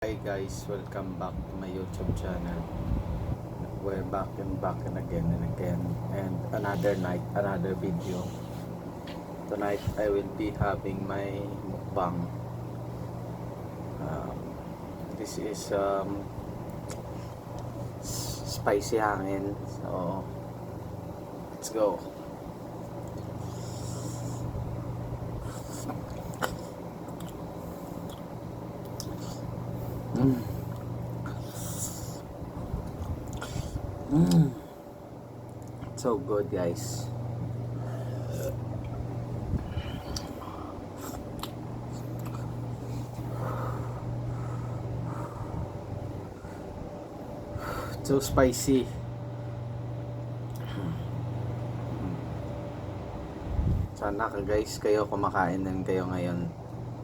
Hi guys, welcome back to my YouTube channel. We're back and again and another night, another video. Tonight I will be having my mukbang. This is spicy hangin. So let's go. So good, guys. So spicy. Sana ka guys, kayo kumakain din kayo ngayon.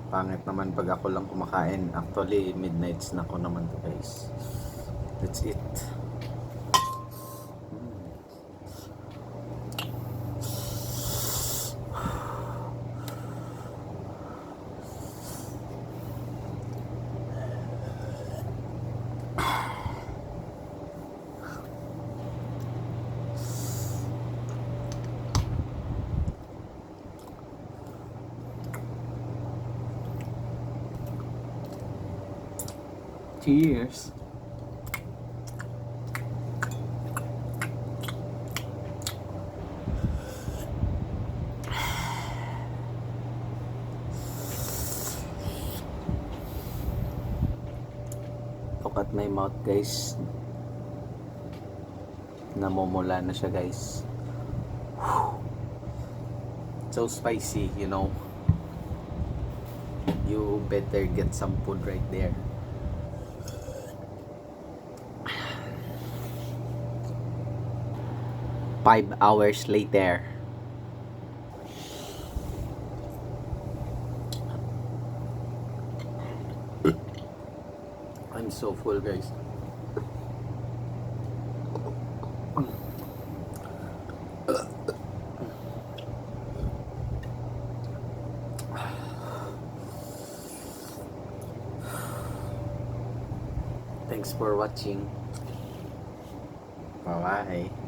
Pangit naman pag ako lang kumakain. Actually, midnight snack ko naman to guys. That's it. Cheers. Look at my mouth, guys. Namumula na siya, guys. So spicy, you know. You better get some food right there. 5 hours later. I'm so full, guys. Thanks for watching. Bye-bye.